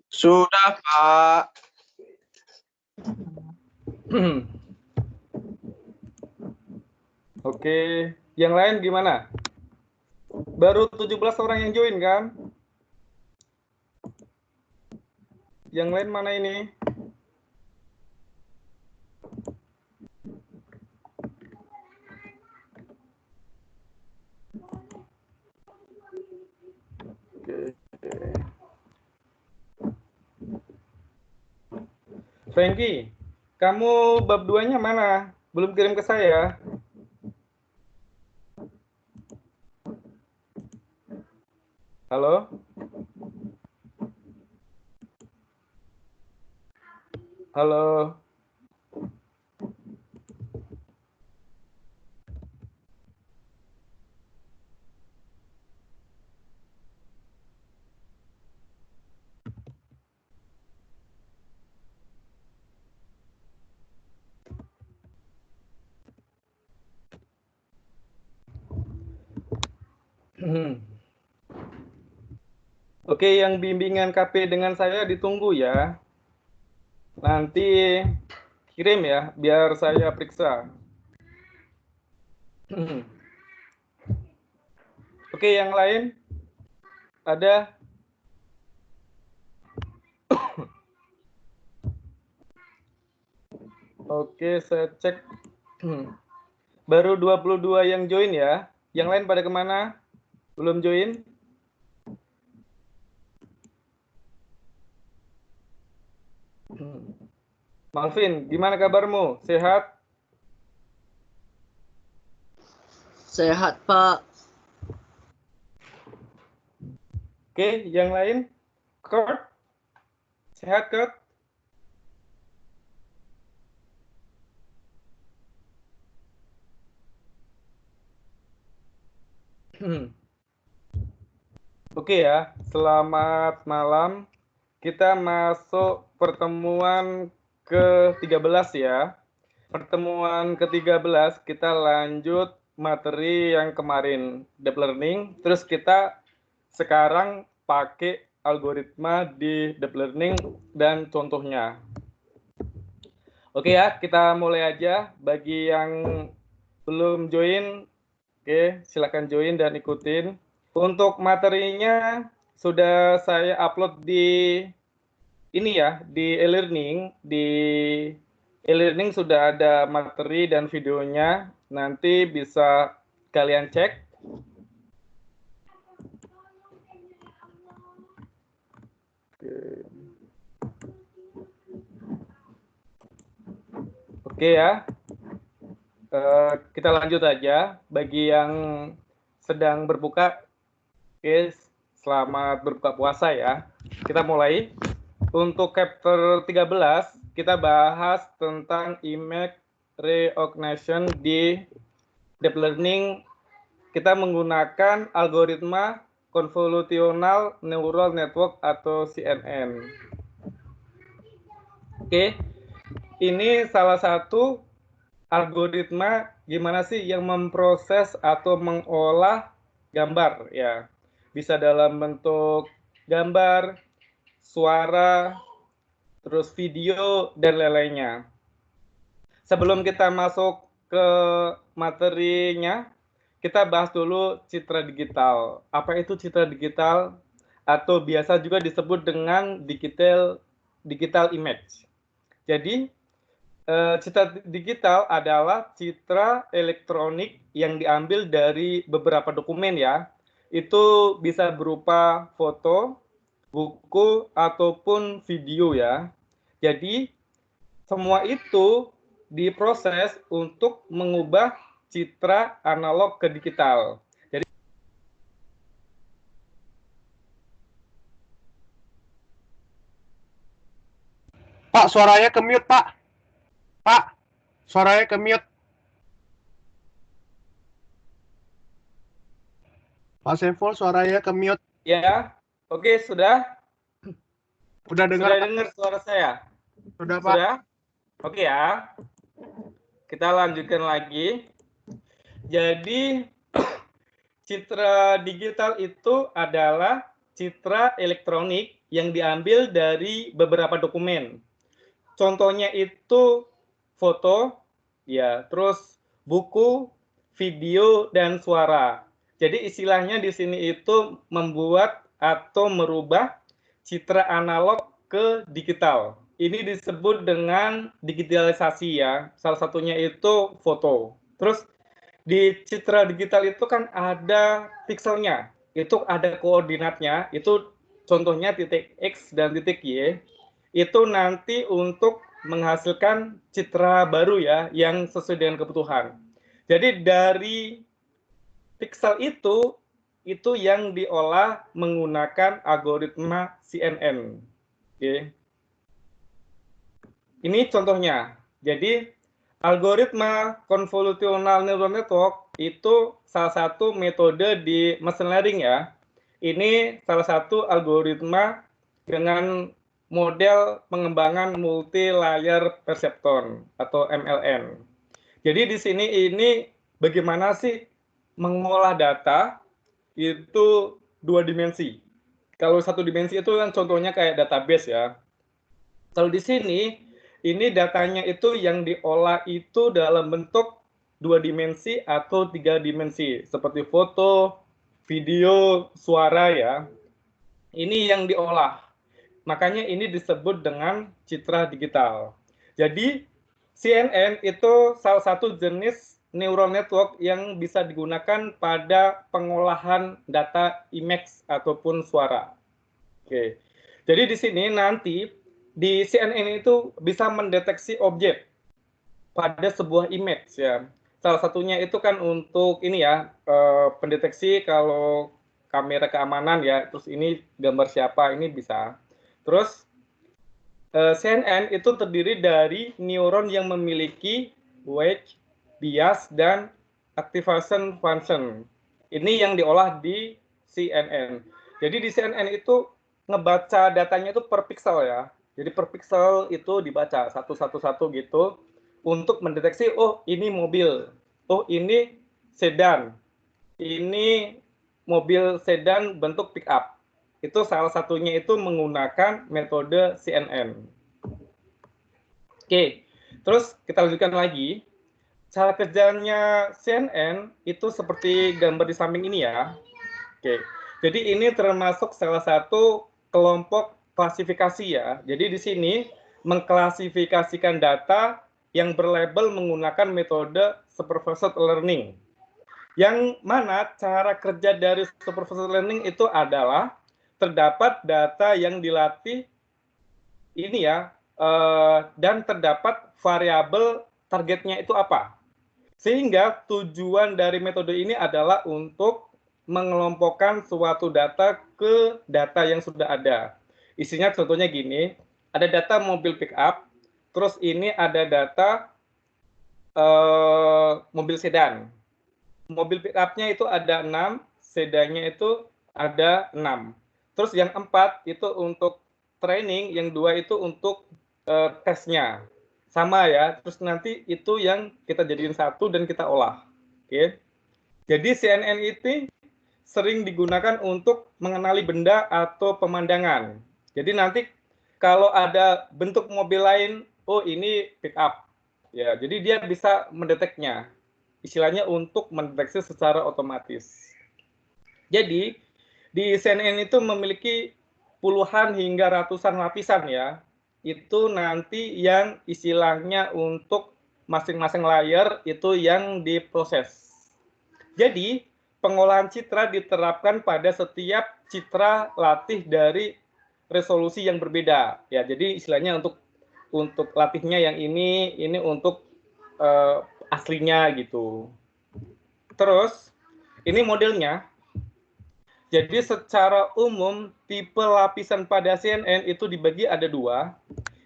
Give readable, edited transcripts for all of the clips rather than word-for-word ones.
Sudah, Pak. Oke, yang lain gimana? Baru 17 orang yang join kan? Yang lain mana ini? Oke. Frankie, kamu bab 2-nya mana? Belum kirim ke saya. Halo? Halo? Oke, yang bimbingan KP dengan saya ditunggu ya. Nanti kirim ya, biar saya periksa. Oke, yang lain ada? Oke, saya cek. Baru 22 yang join ya. Yang lain pada kemana? Belum join? Malvin, gimana kabarmu? Sehat? Sehat, Pak. Oke, yang lain? Kurt? Sehat, Kurt? Oke ya, selamat malam. Kita masuk pertemuan ke-13 ya. Pertemuan ke-13 kita lanjut materi yang kemarin, deep learning. Terus kita sekarang pakai algoritma di deep learning dan contohnya. Oke ya, kita mulai aja. Bagi yang belum join, oke, silakan join dan ikutin. Untuk materinya sudah saya upload di ini ya, di e-learning. Di e-learning sudah ada materi dan videonya. Nanti bisa kalian cek. Oke ya. Kita lanjut aja. Bagi yang sedang berbuka, oke, selamat berbuka puasa ya. Kita mulai. Untuk chapter 13, kita bahas tentang image recognition di deep learning. Kita menggunakan algoritma convolutional neural network atau CNN. Oke, ini salah satu algoritma gimana sih yang memproses atau mengolah gambar ya. Bisa dalam bentuk gambar, suara, terus video, dan lain-lainnya. Sebelum kita masuk ke materinya, kita bahas dulu citra digital. Apa itu citra digital? Atau biasa juga disebut dengan digital image. Jadi, citra digital adalah citra elektronik yang diambil dari beberapa dokumen ya. Itu bisa berupa foto, buku, ataupun video ya. Jadi, semua itu diproses untuk mengubah citra analog ke digital. Jadi, Pak, suaranya ke-mute, Pak. Pak, suaranya ke-mute. Pak Saiful, suaranya ke-mute. ya, oke, sudah? Udah dengar, Sudah dengar suara saya? Sudah, Pak. Sudah? Oke ya. Kita lanjutkan lagi. Jadi, citra digital itu adalah citra elektronik yang diambil dari beberapa dokumen. Contohnya itu foto, ya, terus buku, video, dan suara. Jadi istilahnya di sini itu membuat atau merubah citra analog ke digital. Ini disebut dengan digitalisasi ya. Salah satunya itu foto. Terus di citra digital itu kan ada pixelnya. Itu ada koordinatnya. Itu contohnya titik X dan titik Y. Itu nanti untuk menghasilkan citra baru ya yang sesuai dengan kebutuhan. Jadi dari pixel itu yang diolah menggunakan algoritma CNN. Oke. Ini contohnya. Jadi algoritma convolutional neural network itu salah satu metode di machine learning ya. Ini salah satu algoritma dengan model pengembangan multi layer perceptron atau MLN. Jadi di sini ini bagaimana sih mengolah data itu dua dimensi. Kalau satu dimensi itu kan contohnya kayak database ya. Kalau di sini ini datanya itu yang diolah itu dalam bentuk dua dimensi atau tiga dimensi seperti foto, video, suara ya. Ini yang diolah. Makanya ini disebut dengan citra digital. Jadi CNN itu salah satu jenis neural network yang bisa digunakan pada pengolahan data image ataupun suara. Oke. Jadi di sini nanti di CNN itu bisa mendeteksi objek pada sebuah image ya. Salah satunya itu kan untuk ini ya, pendeteksi kalau kamera keamanan ya, terus ini gambar siapa ini bisa. Terus CNN itu terdiri dari neuron yang memiliki weight, bias, dan activation function. Ini yang diolah di CNN. Jadi di CNN itu ngebaca datanya itu per pixel ya. Jadi per pixel itu dibaca satu-satu gitu untuk mendeteksi, oh ini mobil, oh ini sedan, ini mobil sedan bentuk pick up. Itu salah satunya itu menggunakan metode CNN. Oke, terus kita lanjutkan lagi. Cara kerjanya CNN itu seperti gambar di samping ini ya. Oke, jadi ini termasuk salah satu kelompok klasifikasi ya. Jadi di sini mengklasifikasikan data yang berlabel menggunakan metode supervised learning. Yang mana cara kerja dari supervised learning itu adalah terdapat data yang dilatih ini ya, dan terdapat variabel targetnya itu apa. Sehingga tujuan dari metode ini adalah untuk mengelompokkan suatu data ke data yang sudah ada. Isinya contohnya gini, ada data mobil pick up, terus ini ada data mobil sedan. Mobil pick up-nya itu ada 6, sedannya itu ada 6. Terus yang 4 itu untuk training, yang 2 itu untuk tesnya. Sama ya, terus nanti itu yang kita jadiin satu dan kita olah. Oke. Jadi CNN itu sering digunakan untuk mengenali benda atau pemandangan. Jadi nanti kalau ada bentuk mobil lain, oh ini pick up. Ya, jadi dia bisa mendeteknya. Istilahnya untuk mendeteksi secara otomatis. Jadi di CNN itu memiliki puluhan hingga ratusan lapisan ya. Itu nanti yang istilahnya untuk masing-masing layer itu yang diproses. Jadi pengolahan citra diterapkan pada setiap citra latih dari resolusi yang berbeda. Ya, jadi istilahnya untuk latihnya yang ini untuk aslinya gitu. Terus ini modelnya. Jadi secara umum tipe lapisan pada CNN itu dibagi ada 2.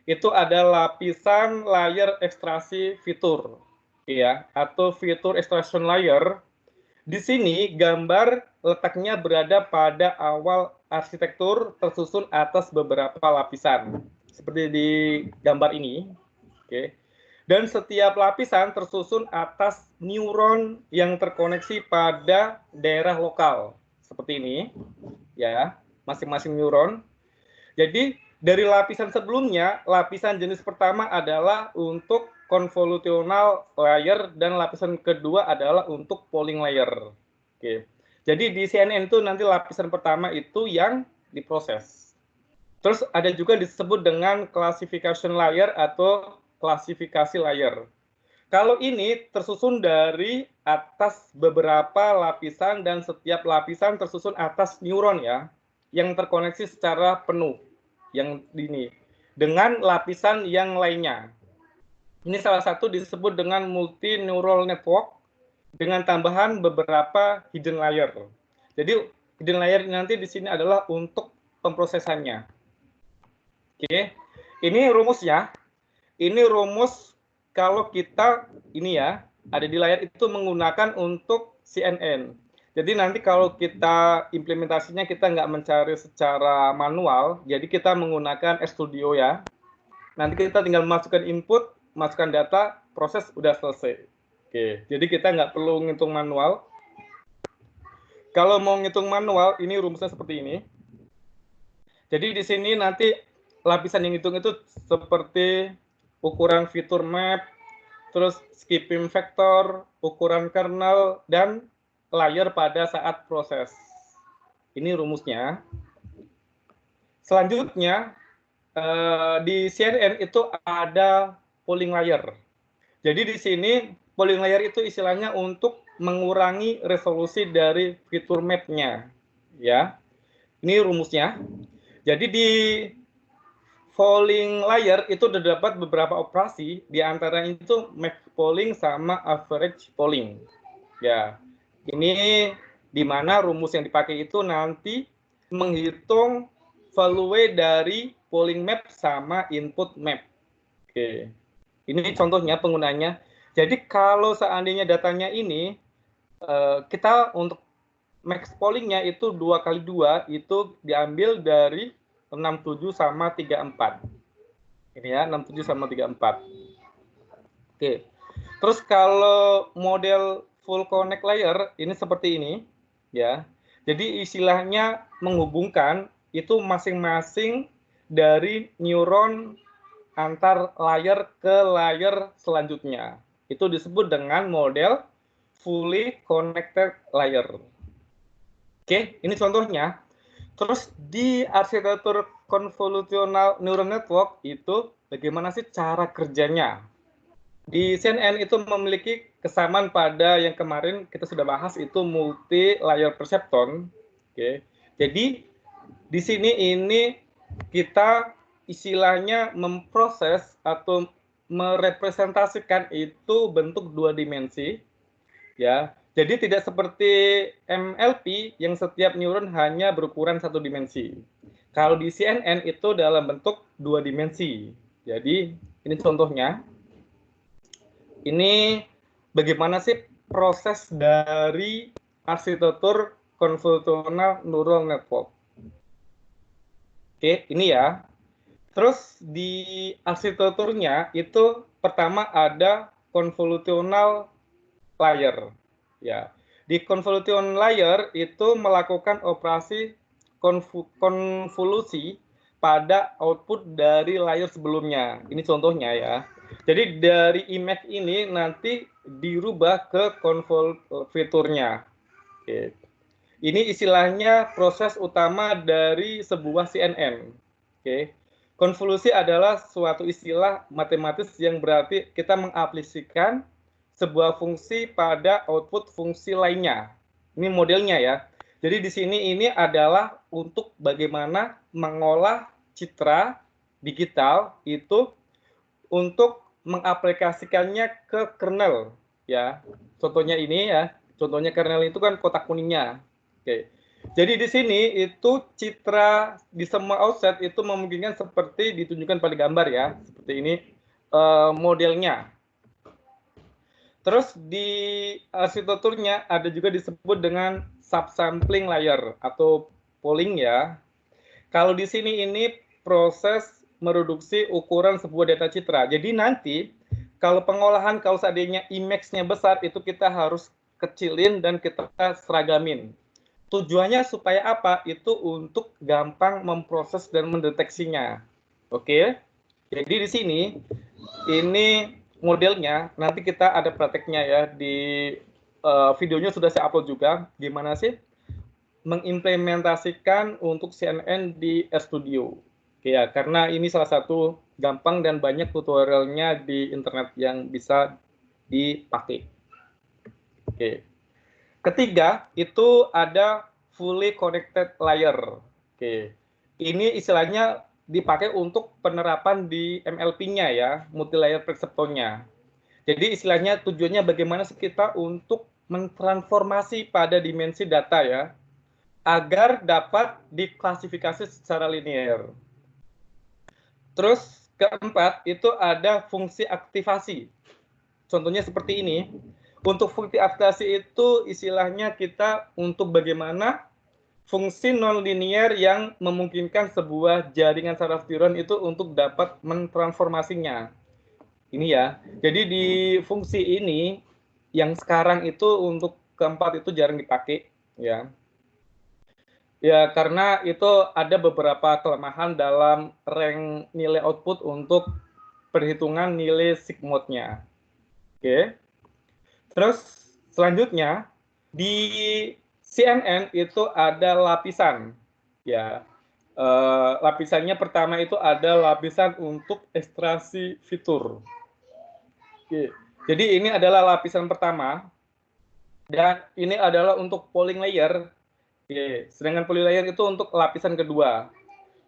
Itu ada lapisan layer ekstraksi fitur, ya, atau fitur extraction layer. Di sini gambar letaknya berada pada awal arsitektur tersusun atas beberapa lapisan, seperti di gambar ini. Oke. Dan setiap lapisan tersusun atas neuron yang terkoneksi pada daerah lokal. Seperti ini, ya, masing-masing neuron. Jadi dari lapisan sebelumnya, lapisan jenis pertama adalah untuk convolutional layer dan lapisan kedua adalah untuk polling layer. Oke. Jadi di CNN itu nanti lapisan pertama itu yang diproses. Terus ada juga disebut dengan classification layer atau klasifikasi layer. Kalau ini tersusun dari atas beberapa lapisan dan setiap lapisan tersusun atas neuron ya, yang terkoneksi secara penuh, yang ini dengan lapisan yang lainnya. Ini salah satu disebut dengan multi neural network dengan tambahan beberapa hidden layer. Jadi hidden layer nanti di sini adalah untuk pemrosesannya. Oke, ini rumusnya. Ini rumus kalau kita ini ya ada di layar itu menggunakan untuk CNN. Jadi nanti kalau kita implementasinya kita nggak mencari secara manual, jadi kita menggunakan RStudio ya. Nanti kita tinggal masukkan input, masukkan data, proses udah selesai. Oke, jadi kita nggak perlu ngitung manual. Kalau mau ngitung manual, ini rumusnya seperti ini. Jadi di sini nanti lapisan yang hitung itu seperti ukuran fitur map, terus skipping vector, ukuran kernel, dan layer pada saat proses. Ini rumusnya. Selanjutnya, di CNN itu ada polling layer. Jadi di sini polling layer itu istilahnya untuk mengurangi resolusi dari fitur map-nya. Ya, ini rumusnya. Jadi di polling layer itu terdapat beberapa operasi, di antaranya itu max polling sama average polling. Ya, ini di mana rumus yang dipakai itu nanti menghitung value dari polling map sama input map. Oke, ini contohnya penggunanya. Jadi kalau seandainya datanya ini, kita untuk max pollingnya itu 2x2 itu diambil dari 67 sama 34. Ini ya, 67 sama 34. Oke. Terus kalau model full connect layer ini seperti ini ya. Jadi istilahnya menghubungkan itu masing-masing dari neuron antar layer ke layer selanjutnya. Itu disebut dengan model fully connected layer. Oke, ini contohnya. Terus di arsitektur convolutional neural network itu bagaimana sih cara kerjanya? Di CNN itu memiliki kesamaan pada yang kemarin kita sudah bahas itu multi layer perceptron. Oke. Jadi di sini ini kita istilahnya memproses atau merepresentasikan itu bentuk dua dimensi ya. Jadi tidak seperti MLP yang setiap neuron hanya berukuran satu dimensi. Kalau di CNN itu dalam bentuk dua dimensi. Jadi ini contohnya. Ini bagaimana sih proses dari arsitektur convolutional neural network. Oke, ini ya. Terus di arsitekturnya itu pertama ada convolutional layer. Ya, di convolution layer itu melakukan operasi konvolusi pada output dari layer sebelumnya. Ini contohnya ya. Jadi dari image ini nanti dirubah ke konvolufiturnya. Oke. Ini istilahnya proses utama dari sebuah CNN. Oke. Konvolusi adalah suatu istilah matematis yang berarti kita mengaplikasikan sebuah fungsi pada output fungsi lainnya. Ini modelnya ya. Jadi di sini ini adalah untuk bagaimana mengolah citra digital itu untuk mengaplikasikannya ke kernel ya. Contohnya ini ya. Contohnya kernel itu kan kotak kuningnya. Oke. Jadi di sini itu citra di semua offset itu memungkinkan seperti ditunjukkan pada gambar ya. Seperti ini modelnya. Terus di arsitekturnya ada juga disebut dengan subsampling layer atau polling ya. Kalau di sini ini proses mereduksi ukuran sebuah data citra. Jadi nanti kalau pengolahan kalau seandainya image-nya besar itu kita harus kecilin dan kita seragamin. tujuannya supaya apa? Itu untuk gampang memproses dan mendeteksinya. Oke. Jadi di sini ini modelnya, nanti kita ada prakteknya ya di videonya sudah saya upload juga. Gimana sih mengimplementasikan untuk CNN di RStudio? Ya, karena ini salah satu gampang dan banyak tutorialnya di internet yang bisa dipakai. Oke. Ketiga, itu ada fully connected layer. Oke. Ini istilahnya dipakai untuk penerapan di MLP-nya ya, multi layer perceptor-nya. Jadi istilahnya tujuannya bagaimana sih kita untuk mentransformasi pada dimensi data ya, agar dapat diklasifikasi secara linear. Terus keempat, itu ada fungsi aktivasi. Contohnya seperti ini. Untuk fungsi aktivasi itu istilahnya kita untuk bagaimana fungsi nonlinear yang memungkinkan sebuah jaringan saraf neuron itu untuk dapat mentransformasinya. Ini ya. Jadi di fungsi ini yang sekarang itu untuk keempat itu jarang dipakai ya. Ya, karena itu ada beberapa kelemahan dalam rank nilai output untuk perhitungan nilai sigmod-nya. Oke. Terus selanjutnya di CNN itu ada lapisan. Ya. Lapisannya pertama itu ada lapisan untuk ekstraksi fitur. Oke. Jadi ini adalah lapisan pertama dan ini adalah untuk polling layer. Oke. Sedangkan polling layer itu untuk lapisan kedua.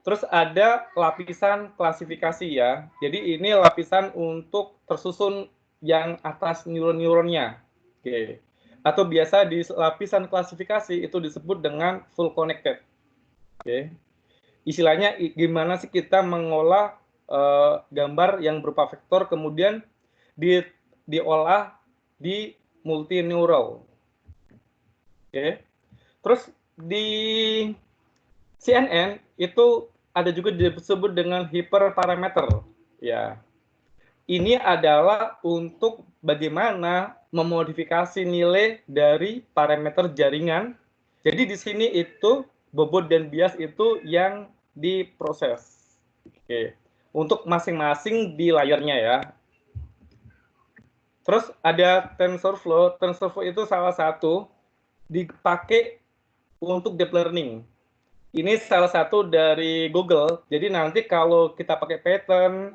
Terus ada lapisan klasifikasi ya. Jadi ini lapisan untuk tersusun yang atas neuron-neuronnya. Oke. Atau biasa di lapisan klasifikasi itu disebut dengan full connected. Oke. Istilahnya gimana sih kita mengolah gambar yang berupa vektor kemudian diolah di multineural. Oke. Terus di CNN itu ada juga disebut dengan hiperparameter. Ya. Ini adalah untuk bagaimana memodifikasi nilai dari parameter jaringan. Jadi di sini itu bobot dan bias itu yang diproses. Oke. Untuk masing-masing di layarnya ya. Terus ada TensorFlow. TensorFlow itu salah satu dipakai untuk deep learning. Ini salah satu dari Google. Jadi nanti kalau kita pakai Python,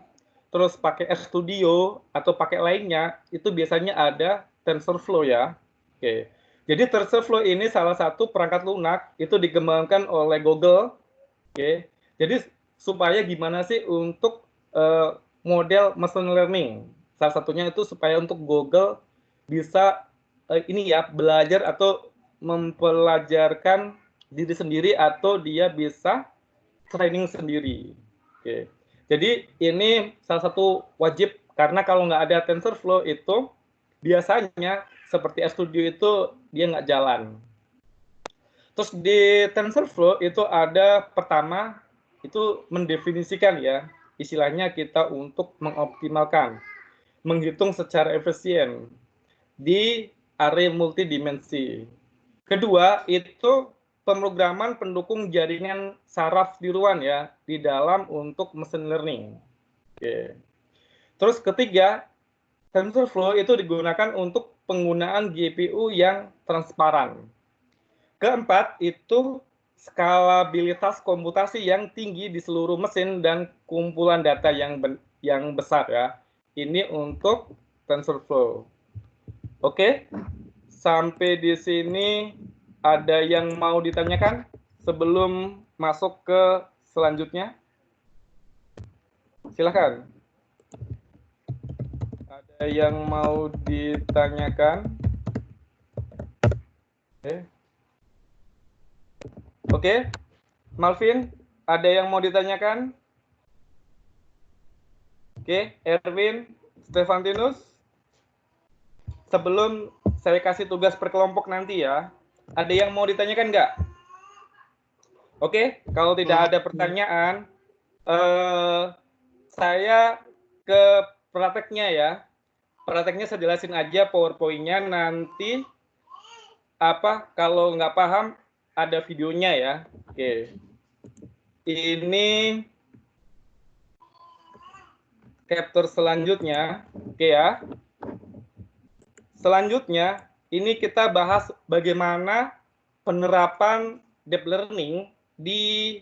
terus pakai RStudio atau pakai lainnya, itu biasanya ada TensorFlow ya. Oke. Jadi TensorFlow ini salah satu perangkat lunak itu dikembangkan oleh Google. Oke. Jadi supaya gimana sih untuk model machine learning. Salah satunya itu supaya untuk Google bisa ini ya belajar atau mempelajarkan diri sendiri atau dia bisa training sendiri. Oke. Jadi ini salah satu wajib karena kalau nggak ada TensorFlow itu biasanya seperti RStudio itu dia nggak jalan. Terus di TensorFlow itu ada pertama itu mendefinisikan ya istilahnya kita untuk mengoptimalkan, menghitung secara efisien di array multidimensi. Kedua itu pemrograman pendukung jaringan saraf tiruan ya di dalam untuk machine learning. Oke. Terus ketiga, TensorFlow itu digunakan untuk penggunaan GPU yang transparan. Keempat itu skalabilitas komputasi yang tinggi di seluruh mesin dan kumpulan data yang besar ya. Ini untuk TensorFlow. Oke. Sampai di sini ada yang mau ditanyakan sebelum masuk ke selanjutnya? Silakan. Ada yang mau ditanyakan? Oke. Malvin, ada yang mau ditanyakan? Oke, Erwin, Stefantinus. Sebelum saya kasih tugas per kelompok nanti ya, ada yang mau ditanyakan nggak? Oke, kalau tidak ada pertanyaan, saya ke prakteknya ya. Prakteknya saya jelasin aja PowerPoint-nya nanti. Kalau nggak paham, ada videonya ya. Oke. Ini capture selanjutnya. Oke ya. Selanjutnya, ini kita bahas bagaimana penerapan deep learning di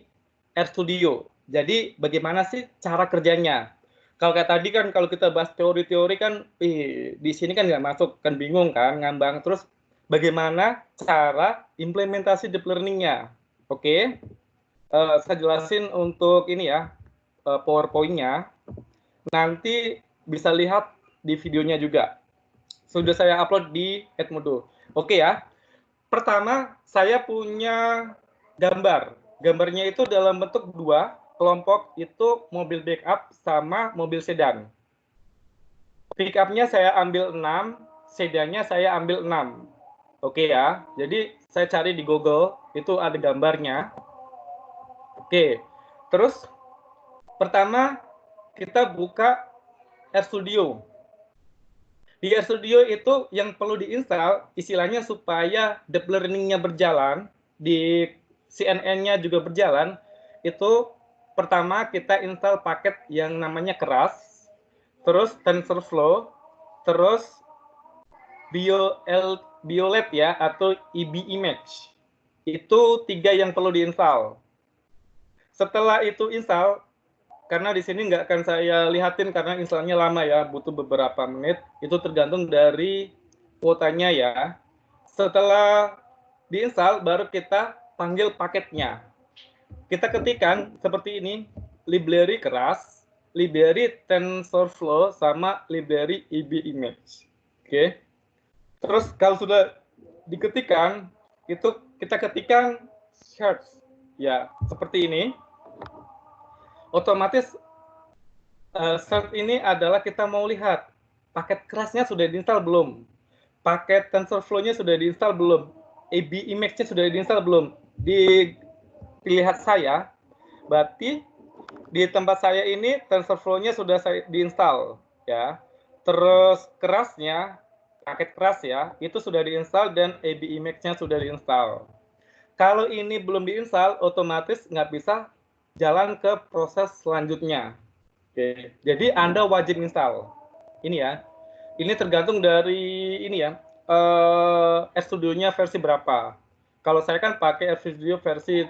RStudio. Jadi bagaimana sih cara kerjanya? Kalau kayak tadi kan kalau kita bahas teori-teori kan, di sini kan nggak masuk, kan bingung kan, ngambang. Terus bagaimana cara implementasi deep learning-nya? Oke, saya jelasin untuk ini ya, PowerPoint-nya. Nanti bisa lihat di videonya juga. Sudah saya upload di Edmodo. Oke ya. Pertama, saya punya gambar. Gambarnya itu dalam bentuk dua kelompok, itu mobil backup sama mobil sedan. Pickupnya saya ambil 6, sedannya saya ambil 6. Oke ya. Jadi saya cari di Google, itu ada gambarnya. Oke. Terus pertama kita buka RStudio. Di RStudio itu yang perlu diinstal istilahnya supaya deep learning-nya berjalan, di CNN-nya juga berjalan, itu pertama kita install paket yang namanya Keras, terus TensorFlow, terus BioLab ya, atau EBImage. Itu 3 yang perlu diinstal. Setelah itu install, karena di sini nggak akan saya lihatin karena installnya lama ya, butuh beberapa menit. Itu tergantung dari kuotanya ya. Setelah diinstal, baru kita panggil paketnya. Kita ketikkan seperti ini, library Keras, library TensorFlow, sama library EBImage. Oke. Terus kalau sudah diketikkan, itu kita ketikkan search. Ya, seperti ini. Otomatis search ini adalah kita mau lihat paket Kerasnya sudah diinstal belum, paket TensorFlow-nya sudah diinstal belum, EBImage-nya sudah diinstal belum. Di pilihan saya, berarti di tempat saya ini TensorFlow-nya sudah saya diinstal ya. Terus Kerasnya, paket Keras ya, itu sudah diinstal dan EBImage-nya sudah diinstal. Kalau ini belum diinstal, otomatis nggak bisa jalan ke proses selanjutnya. Oke, jadi Anda wajib install. Ini ya. Ini tergantung dari ini ya. RStudio-nya versi berapa. Kalau saya kan pakai RStudio versi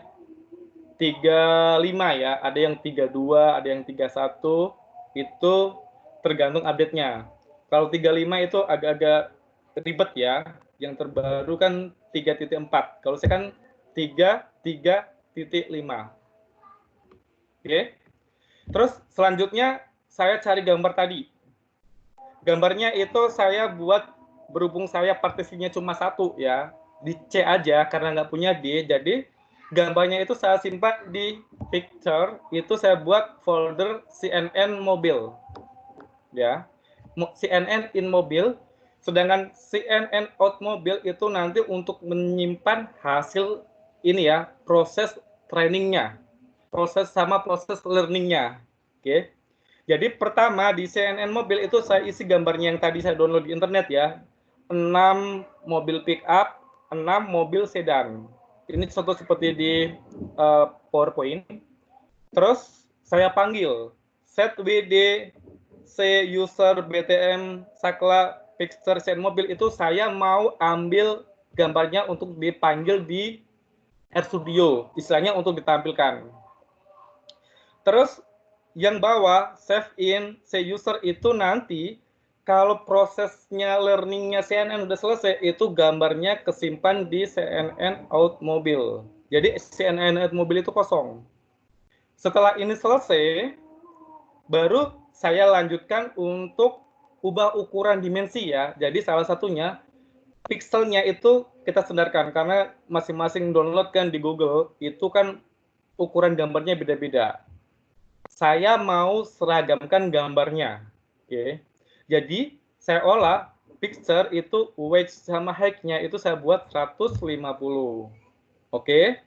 35 ya. Ada yang 32, ada yang 31. Itu tergantung update-nya. Kalau 35 itu agak-agak ribet ya. Yang terbaru kan 3.4. Kalau saya kan 3.5. Oke. Terus selanjutnya saya cari gambar tadi. Gambarnya itu saya buat, berhubung saya partisinya cuma 1 ya, di C aja karena nggak punya D. Jadi gambarnya itu saya simpan di picture, itu saya buat folder CNN mobil. Ya. CNN in mobil, sedangkan CNN out mobil itu nanti untuk menyimpan hasil ini ya, proses trainingnya, proses sama proses learningnya. Oke. Jadi pertama di CNN mobil itu saya isi gambarnya yang tadi saya download di internet ya. 6 mobil pick up, 6 mobil sedan. Ini contoh seperti di PowerPoint. Terus saya panggil set WD C user BTM Sakla picture CNN mobil, itu saya mau ambil gambarnya untuk dipanggil di RStudio, istilahnya untuk ditampilkan. Terus yang bawah save in C user itu nanti kalau prosesnya learningnya CNN udah selesai, itu gambarnya kesimpan di CNN out mobil. Jadi CNN out mobil itu kosong. Setelah ini selesai, baru saya lanjutkan untuk ubah ukuran dimensi ya. Jadi salah satunya pixelnya itu kita sandarkan karena masing-masing download kan di Google itu kan ukuran gambarnya beda-beda. Saya mau seragamkan gambarnya. Oke. Jadi saya olah picture itu weight sama height-nya itu saya buat 150. Oke.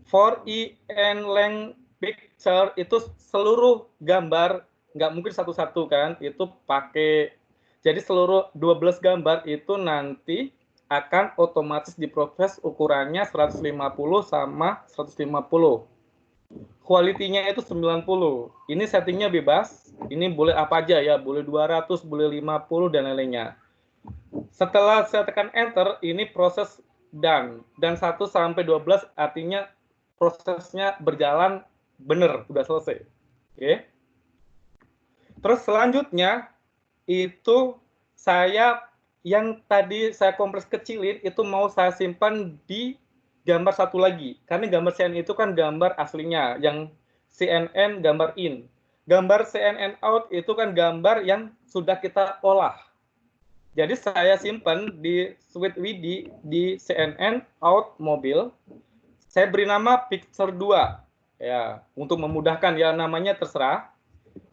For and length picture itu seluruh gambar, nggak mungkin satu-satu kan, itu pakai, jadi seluruh 12 gambar itu nanti akan otomatis diproses ukurannya 150 sama 150. Quality-nya itu 90. Ini settingnya bebas. Ini boleh apa aja ya, boleh 200, boleh 50 dan lain-lainnya. Setelah saya tekan enter, ini proses done. Dan 1 sampai 12 artinya prosesnya berjalan benar, sudah selesai. Oke. Terus selanjutnya itu saya yang tadi saya kompres kecilin itu mau saya simpan di gambar satu lagi. Karena gambar CNN itu kan gambar aslinya, yang CNN gambar in. Gambar CNN out itu kan gambar yang sudah kita olah. Jadi saya simpan di Sweet Widi di CNN out mobil. Saya beri nama picture 2. Ya, untuk memudahkan ya, namanya terserah.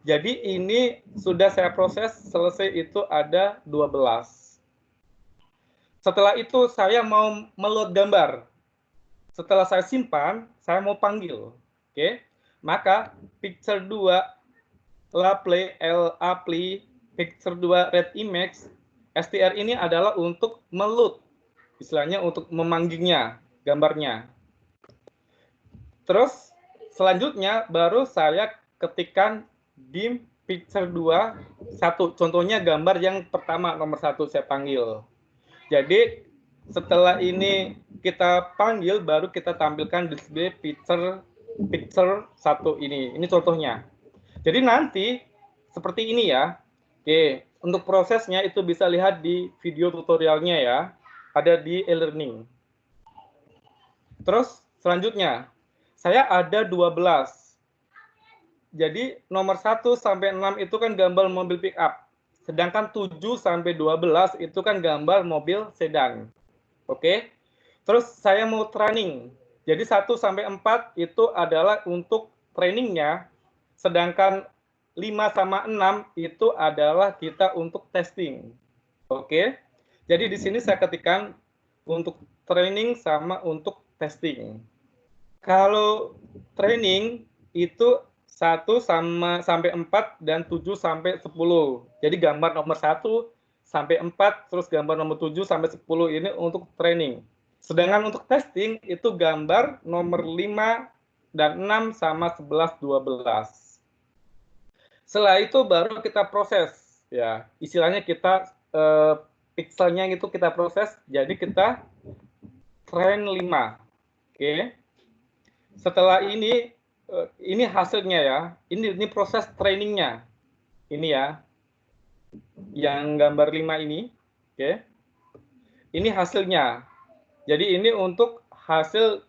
Jadi ini sudah saya proses, selesai itu ada 12. Setelah itu saya mau meload gambar. Setelah saya simpan, saya mau panggil. Oke. Maka picture 2 apply picture 2 red image str ini adalah untuk meload. Istilahnya untuk memanggilnya gambarnya. Terus selanjutnya baru saya ketikkan di picture 2 satu. Contohnya gambar yang pertama nomor 1 saya panggil. Jadi setelah ini kita panggil, baru kita tampilkan display picture 1 ini. Ini contohnya. Jadi nanti seperti ini ya. Oke, untuk prosesnya itu bisa lihat di video tutorialnya ya. Ada di e-learning. Terus selanjutnya, saya ada 12. Jadi nomor 1 sampai 6 itu kan gambar mobil pick up. Sedangkan 7 sampai 12 itu kan gambar mobil sedan. Oke. Terus saya mau training. Jadi 1 sampai 4 itu adalah untuk trainingnya. Sedangkan 5 sama 6 itu adalah kita untuk testing. Oke. Jadi di sini saya ketikkan untuk training sama untuk testing. Kalau training itu 1 sampai 4 dan 7 sampai 10. Jadi gambar nomor 1 sampai 4, terus gambar nomor 7 sampai 10 ini untuk training. Sedangkan untuk testing itu gambar nomor 5 dan 6 sama 11, 12. Setelah itu baru kita proses. Ya, istilahnya kita pixelnya itu kita proses, jadi kita train 5. Oke. Setelah ini hasilnya ya. Ini proses trainingnya. Ini ya. Yang gambar 5 ini. Oke. Ini hasilnya. Jadi ini untuk hasil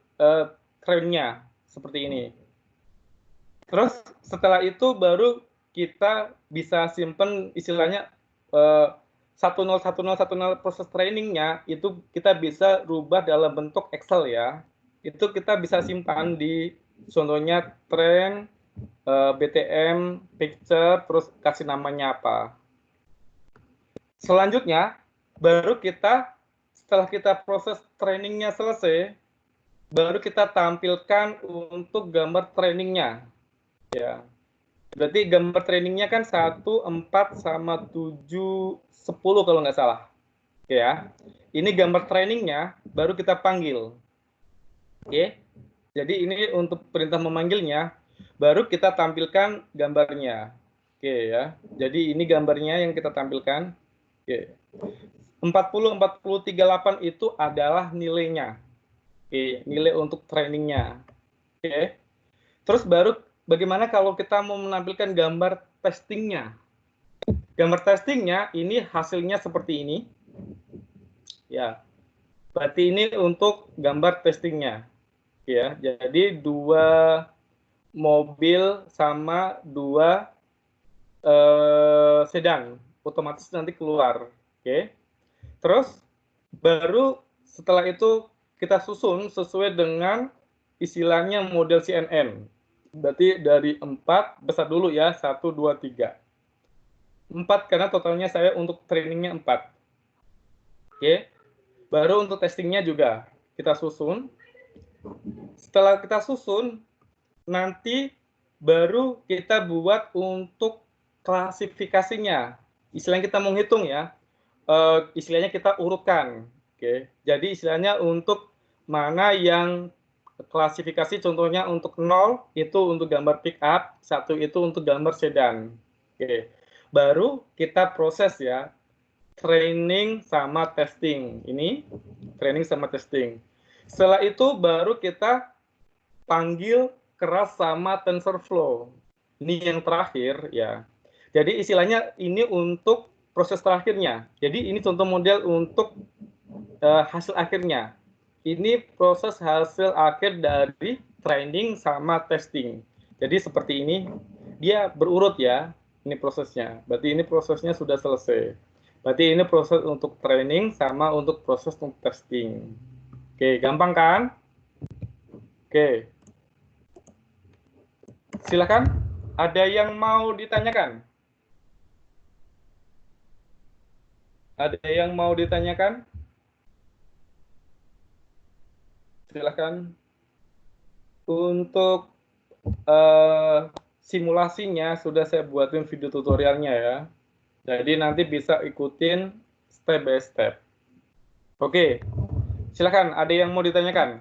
trainnya seperti ini. Terus setelah itu baru kita bisa simpen istilahnya 101010 proses trainingnya itu kita bisa rubah dalam bentuk Excel ya. Itu kita bisa simpan di contohnya train, BTM, picture, terus kasih namanya apa. Selanjutnya, baru kita, setelah kita proses trainingnya selesai, baru kita tampilkan untuk gambar trainingnya. Ya. Berarti gambar trainingnya kan 1, 4, sama 7, 10 kalau nggak salah. Oke ya. Ini gambar trainingnya, baru kita panggil. Oke. Jadi ini untuk perintah memanggilnya, baru kita tampilkan gambarnya. Oke ya. Jadi ini gambarnya yang kita tampilkan. Oke. 40, 40, 38 itu adalah nilainya. Oke, nilai untuk trainingnya. Oke. Terus baru bagaimana kalau kita mau menampilkan gambar testingnya? Gambar testingnya ini hasilnya seperti ini. Ya. Berarti ini untuk gambar testingnya. Ya, jadi 2 mobil sama 2 sedan otomatis nanti keluar. Oke. Terus baru setelah itu kita susun sesuai dengan istilahnya model CNN. Berarti dari 4 besar dulu ya, 1, 2, 3. 4 karena totalnya saya untuk trainingnya 4. Oke. Baru untuk testingnya juga kita susun. Setelah kita susun, nanti baru kita buat untuk klasifikasinya. Istilahnya kita menghitung ya, istilahnya kita urutkan. Oke, jadi istilahnya untuk mana yang klasifikasi, contohnya untuk 0 itu untuk gambar pick up, 1 itu untuk gambar sedan. Oke, baru kita proses ya, training sama testing. Ini training sama testing. Setelah itu baru kita panggil keras sama TensorFlow. Ini yang terakhir ya. Jadi istilahnya ini untuk proses terakhirnya. Jadi ini contoh model untuk hasil akhirnya. Ini proses hasil akhir dari training sama testing. Jadi seperti ini, dia berurut ya, ini prosesnya. Berarti ini prosesnya sudah selesai. Berarti ini proses untuk training sama untuk proses untuk testing. Oke, gampang kan? Oke. Silakan. Ada yang mau ditanyakan? Ada yang mau ditanyakan? Silakan. Untuk simulasinya sudah saya buatin video tutorialnya ya. Jadi nanti bisa ikutin step by step. Oke, silakan. Ada yang mau ditanyakan?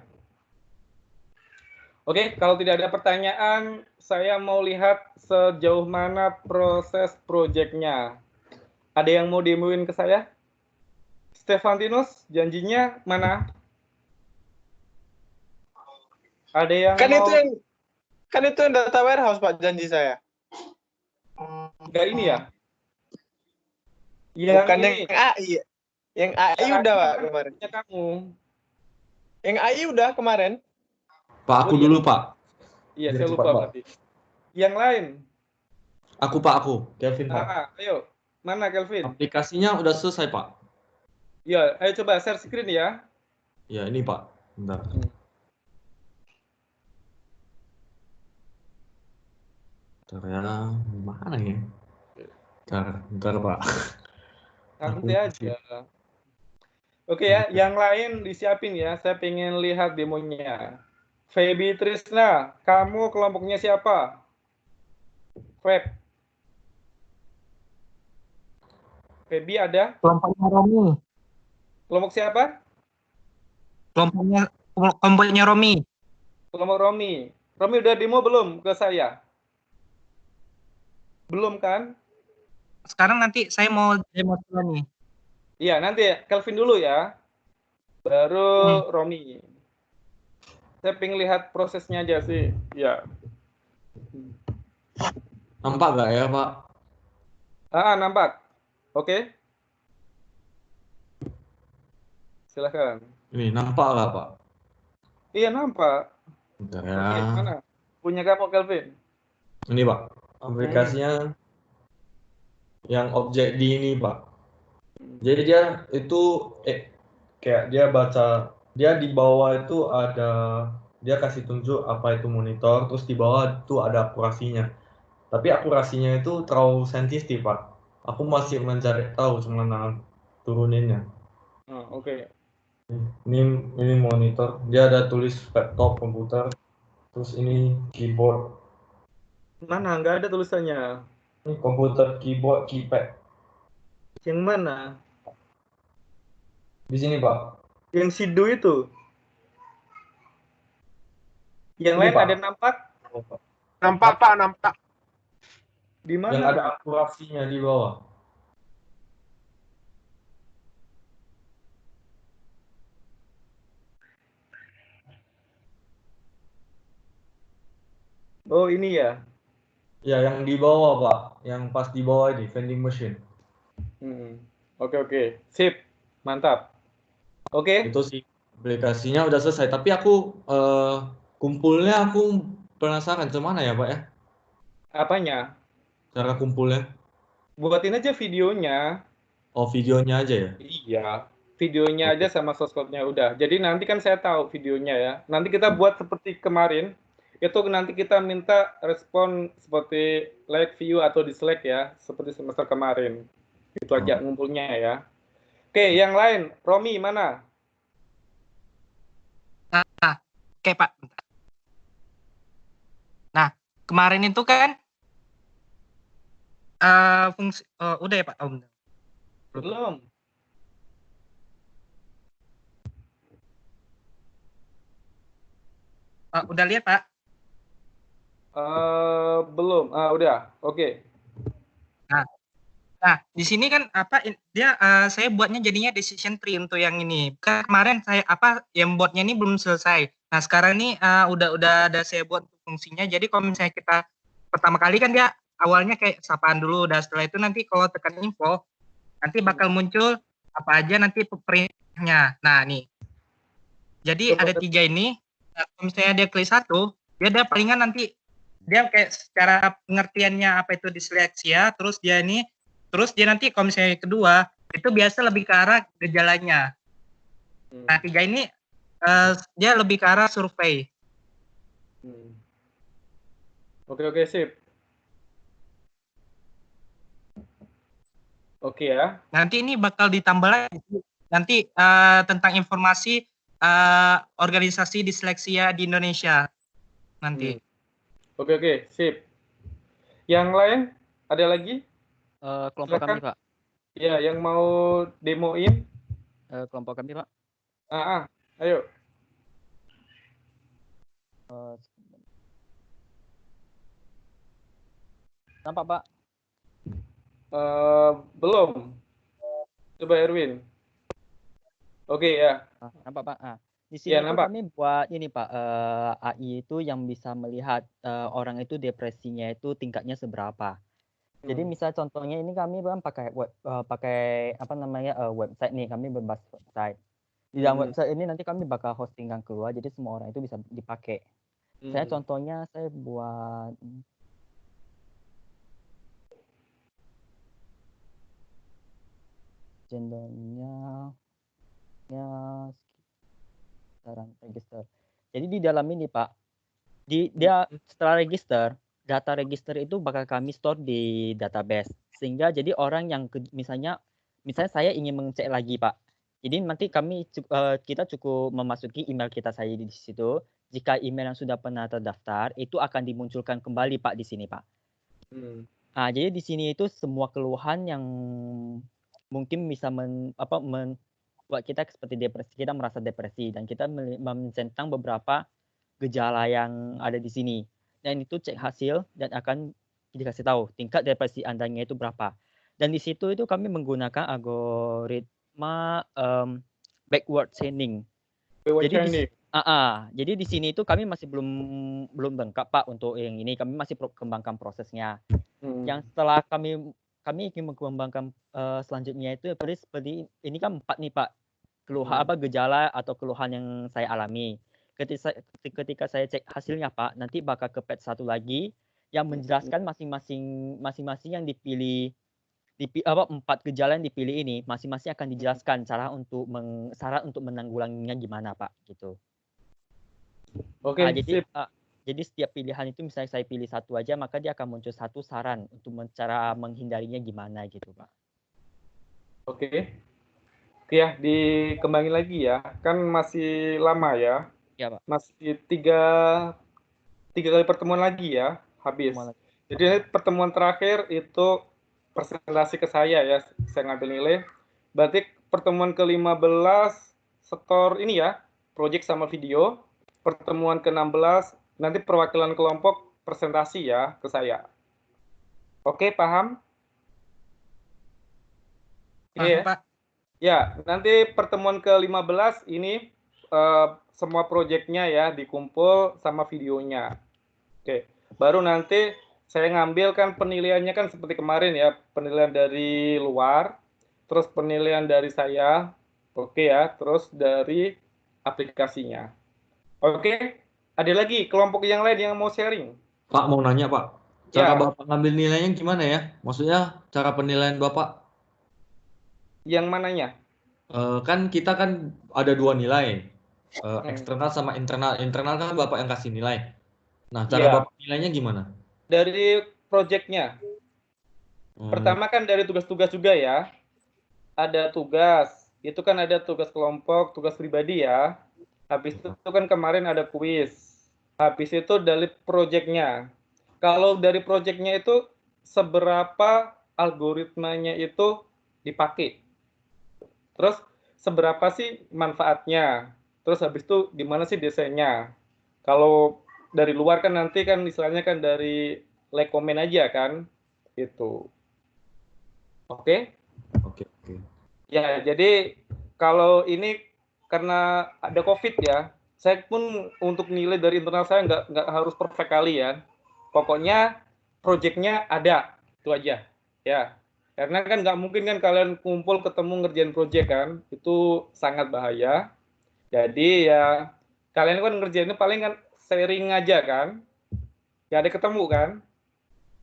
Oke, kalau tidak ada pertanyaan, saya mau lihat sejauh mana proses proyeknya. Ada yang mau demoin ke saya? Stefantinus, janjinya mana? Ada yang mau... Kan itu yang data warehouse, Pak, janji saya. Enggak ini ya? Bukan ini. yang AI. Yang AI udah, Pak, kemarin. Kamu. Yang AI udah kemarin. Pak, aku dulu, Pak. Iya, Biar saya cepat, lupa Pak. berarti. Yang lain? Aku, Pak, aku. Kelvin, Pak. Ayo. Mana Kelvin? Aplikasinya udah selesai, Pak. Ya, ayo coba share screen ya. Ya, ini, Pak. Bentar. Bentar ya. Mana ya? Bentar, Pak. Nanti aja. Oke ya, yang lain disiapin ya. Saya pengen lihat demonya. Feby Trisna, kamu kelompoknya siapa? Feb. Feby ada? Kelompoknya Romi. Kelompok siapa? Kelompoknya Romi. Kelompok Romi. Romi udah demo belum ke saya? Belum kan? Sekarang nanti saya mau demo dulu nih. Iya, nanti Kelvin dulu ya. Baru Romi. Saya pengen lihat prosesnya aja sih. Ya. Nampak nggak ya, Pak? Nampak. Oke. Silakan. Ini nampak nggak, Pak? Iya, nampak. Bentar Oke, ya. mana? Punya kamu, Kelvin? Ini, Pak. Aplikasinya yang objek di ini, Pak. Jadi dia itu kayak dia baca, dia di bawah itu ada, dia kasih tunjuk apa itu monitor, terus di bawah itu ada akurasinya. Tapi akurasinya itu terlalu sensitif, Pak. Aku masih mencari tahu gimana turuninnya. Oke. Ini monitor, dia ada tulis laptop komputer, terus ini keyboard. Mana? Nggak ada tulisannya. Ini komputer, keyboard, keypad. Yang mana? Di sini, Pak. Yang Sidu itu? Yang Ini, lain Pak. ada nampak? Nampak, Pak, nampak. Di mana? Yang ada akurasinya di bawah. Oh, ini ya. Ya, yang di bawah, Pak. Yang pas di bawah ini, vending machine. Oke. Sip. Mantap. Oke. Itu sih aplikasinya udah selesai. Tapi aku kumpulnya aku penasaran kemana ya, Pak ya? Apanya? Cara kumpulnya. Buatin aja videonya. Oh, videonya aja ya? Iya. Videonya aja sama source code-nya udah. Jadi nanti kan saya tahu videonya ya. Nanti kita buat seperti kemarin. Itu nanti kita minta respon seperti like, view, atau dislike ya. Seperti semester kemarin. Itu aja ngumpulnya ya. Oke, yang lain. Romi, mana? Oke, Pak. Nah, kemarin itu kan fungsi udah ya, Pak. Belum. Udah lihat Pak? Belum. Udah. Oke. Nah, di sini kan saya buatnya jadinya decision tree untuk yang ini. Kan kemarin saya yang buatnya ini belum selesai. Nah, sekarang ini udah ada saya buat fungsinya. Jadi kalau misalnya kita pertama kali kan dia awalnya kayak sapaan dulu, dan setelah itu nanti kalau tekan info, nanti bakal muncul apa aja nanti perintahnya. Nah, nih. Jadi ada 3 ini. Nah, kalau misalnya dia klik 1, dia ada palingan nanti dia kayak secara pengertiannya apa itu disleksia, terus dia nanti kalau misalnya kedua itu biasa lebih ke arah gejalanya. Nah, 3 ini dia lebih ke arah survei. Oke, sip. Oke ya. Nanti ini bakal ditambah lagi nanti tentang informasi organisasi disleksia di Indonesia nanti. Oke, sip. Yang lain ada lagi? Kelompok Silakan. kami, Pak. Ya, yang mau demoin? Kelompok kami, Pak. Ayo. Nampak, Pak? Belum. Coba Erwin. Oke ya. Nampak, Pak? Di sini Ya, itu nampak. kami buat ini, Pak. AI itu yang bisa melihat orang itu depresinya itu tingkatnya seberapa. Jadi misal contohnya ini kami kan pakai website nih, kami berbasis website. Di dalam website ini nanti kami bakal hostingkan keluar, jadi semua orang itu bisa dipakai. Saya contohnya saya buat gendernya sekarang register. Jadi di dalam ini Pak, dia setelah register, data register itu bakal kami store di database, sehingga jadi orang yang misalnya saya ingin mengecek lagi Pak, jadi nanti kita cukup memasuki email kita saya di situ. Jika email yang sudah pernah terdaftar itu akan dimunculkan kembali Pak di sini Pak. Nah, jadi di sini itu semua keluhan yang mungkin bisa buat kita seperti depresi, kita merasa depresi dan kita mencentang beberapa gejala yang ada di sini. Dan itu cek hasil dan akan dikasih tahu tingkat depresi Andanya itu berapa. Dan di situ itu kami menggunakan algoritma backward chaining. Jadi di sini itu kami masih belum lengkap Pak untuk yang ini, kami masih kembangkan prosesnya. Yang setelah kami ingin mengembangkan selanjutnya itu seperti ini kan 4 nih Pak, keluhan gejala atau keluhan yang saya alami. Ketika saya cek hasilnya Pak, nanti bakal ke page 1 lagi yang menjelaskan masing-masing yang dipilih 4 gejala yang dipilih ini masing-masing akan dijelaskan cara untuk menanggulanginya gimana Pak gitu. Oke, jadi setiap pilihan itu misalnya saya pilih 1 aja, maka dia akan muncul 1 saran untuk cara menghindarinya gimana gitu Pak. Oke ya, dikembangin lagi ya, kan masih lama ya. Ya Pak. Masih tiga kali pertemuan lagi ya, habis. Jadi pertemuan terakhir itu presentasi ke saya ya, saya ngambil nilai. Berarti pertemuan ke-15 setor ini ya, project sama video. Pertemuan ke-16 nanti perwakilan kelompok presentasi ya ke saya. Oke, paham? Paham, Pak. Ya, nanti pertemuan ke-15 ini semua proyeknya ya dikumpul sama videonya. Oke, baru nanti saya ngambil kan penilaiannya kan seperti kemarin ya, penilaian dari luar, terus penilaian dari saya, oke ya, terus dari aplikasinya. Oke, ada lagi kelompok yang lain yang mau sharing? Pak mau nanya Pak, cara Bapak ngambil nilainya gimana ya? Maksudnya cara penilaian Bapak? Yang mananya? Kan kita kan ada 2 nilai, eksternal sama internal. Internal kan Bapak yang kasih nilai. Nah, cara Bapak nilainya gimana? Dari proyeknya. Pertama kan dari tugas-tugas juga ya. Ada tugas, itu kan ada tugas kelompok, tugas pribadi ya. Habis itu kan kemarin ada kuis. Habis itu dari proyeknya. Kalau dari proyeknya itu seberapa algoritmanya itu dipakai. Terus seberapa sih manfaatnya? Terus habis itu gimana sih desainnya? Kalau dari luar kan nanti kan istilahnya kan dari like comment aja kan, gitu. Oke? Oke. Ya, jadi kalau ini karena ada COVID ya, saya pun untuk nilai dari internal saya nggak harus perfect kali ya. Pokoknya project-nya ada, itu aja. Ya, karena kan nggak mungkin kan kalian kumpul ketemu ngerjain project kan, itu sangat bahaya. Jadi ya kalian kan ngerjainnya paling kan sharing aja kan, nggak ada ketemu kan,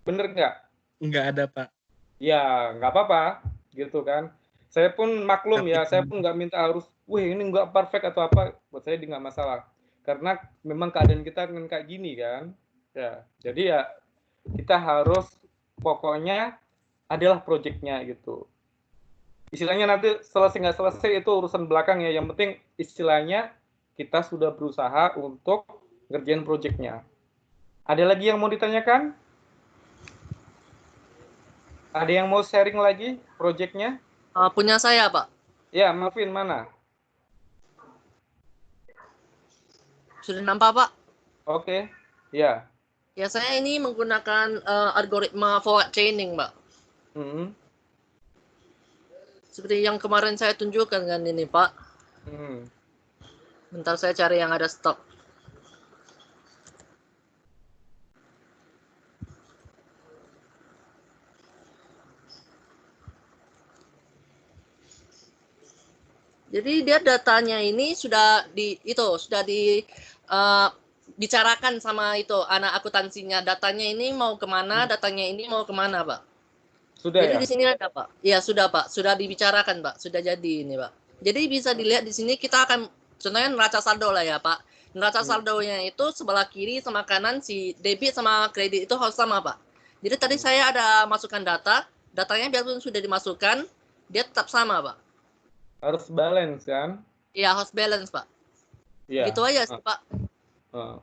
bener nggak? Nggak ada, Pak. Ya nggak apa-apa, gitu kan. Saya pun maklum Tapi ya, saya pun nggak minta harus, wih ini nggak perfect atau apa, buat saya nggak masalah. Karena memang keadaan kita kan kayak gini kan. Ya, jadi ya kita harus pokoknya adalah projectnya gitu. Istilahnya nanti selesai nggak selesai itu urusan belakang ya. Yang penting istilahnya kita sudah berusaha untuk ngerjain projectnya. Ada lagi yang mau ditanyakan? Ada yang mau sharing lagi projectnya? Punya saya, Pak. Ya, Melvin mana? Sudah nampak, Pak? Oke, ya. Ya, saya ini menggunakan algoritma forward chaining, Pak. Hmm. Seperti yang kemarin saya tunjukkan kan ini, Pak. Hmm. Bentar saya cari yang ada stok. Jadi dia datanya ini sudah bicarakan sama itu anak akuntansinya. Datanya ini mau kemana, datanya ini mau kemana, Pak. Sudah Jadi ya? di sini ada, Pak. Ya sudah, Pak. Sudah dibicarakan, Pak. Sudah jadi ini, Pak. Jadi bisa dilihat di sini kita akan contohnya neraca saldo lah ya, Pak. Neraca saldonya itu sebelah kiri sama kanan si debit sama kredit itu harus sama, Pak. Jadi tadi saya ada masukkan datanya biarpun sudah dimasukkan, dia tetap sama, Pak. Harus balance kan? Iya, harus balance, Pak. Iya. Gitu aja sih, Pak.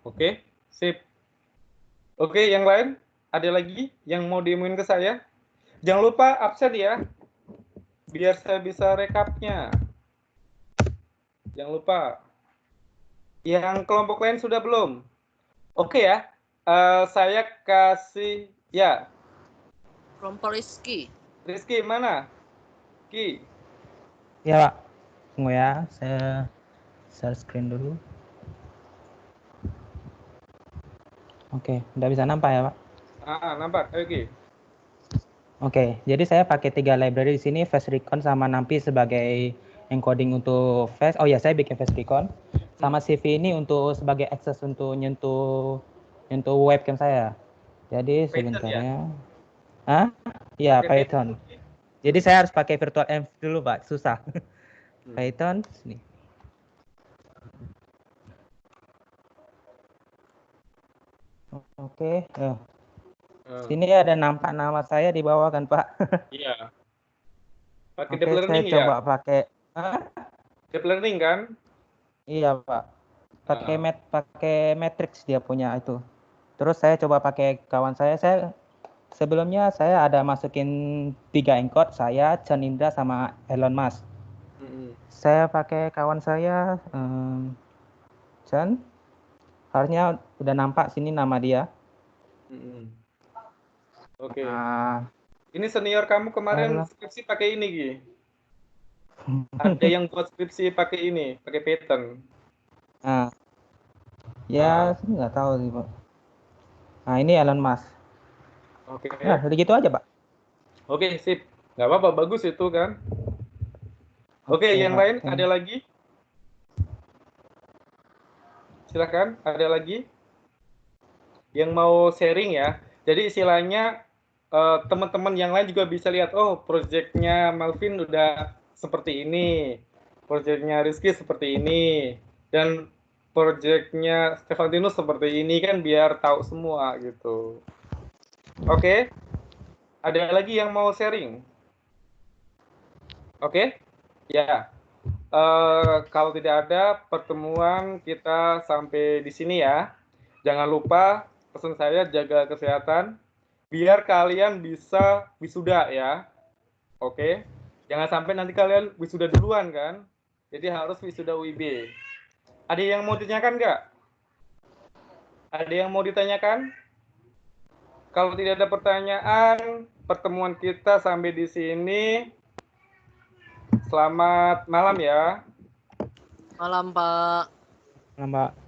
Oke, sip. Oke, yang lain? Ada lagi yang mau diumumin ke saya? Jangan lupa absen ya, biar saya bisa rekapnya. Jangan lupa. Yang kelompok lain sudah belum? Oke ya, saya kasih, ya, Kelompok Rizky. Rizky mana? Ki, Ya Pak, tunggu ya, saya share screen dulu. Oke, udah bisa nampak ya Pak? nampak, ayo Ki. Oke, jadi saya pakai 3 library di sini, Fast Recon sama Nampi sebagai encoding untuk Fast. Oh ya, saya bikin Fast Recon. Sama CV ini untuk sebagai akses untuk nyentuh webcam saya. Jadi Python sebentar ya? ya. Hah? Ya, Pakai Python. Jadi saya harus pakai virtual env dulu Pak, susah. Python sini. Oke, sini ada nampak nama saya di bawah kan Pak? Iya. Pakai Oke, deep saya learning ya? coba pakai. Deep learning kan? Iya Pak, pakai matrix dia punya itu. Terus saya coba pakai kawan saya. Sebelumnya saya ada masukin 3 encode, saya, Chan Indra sama Elon Musk. Saya pakai kawan saya, Chan. Harusnya udah nampak sini nama dia. Oke. Ini senior kamu kemarin skripsi pakai ini, Gi. Ada yang buat skripsi pakai ini, pakai Python. Ya, saya nggak tahu sih, Pak. Nah, ini Elon Musk. Oke. Nah, udah gitu aja, Pak. Oke, sip. Nggak apa-apa, bagus itu kan. Oke, yang Pak. lain ada lagi? Silakan, ada lagi? Yang mau sharing ya. Jadi istilahnya teman-teman yang lain juga bisa lihat, oh proyeknya Melvin udah seperti ini, proyeknya Rizky seperti ini, dan proyeknya Stefantinus seperti ini kan biar tahu semua gitu. Oke, ada lagi yang mau sharing? Oke, ya. Kalau tidak ada pertemuan kita sampai di sini ya. Jangan lupa pesan saya jaga kesehatan biar kalian bisa wisuda ya. Oke. Jangan sampai nanti kalian wisuda duluan kan. Jadi harus wisuda UIB. Ada yang mau ditanyakan nggak? Ada yang mau ditanyakan? Kalau tidak ada pertanyaan, pertemuan kita sampai di sini. Selamat malam ya. Malam, Pak. Mbak.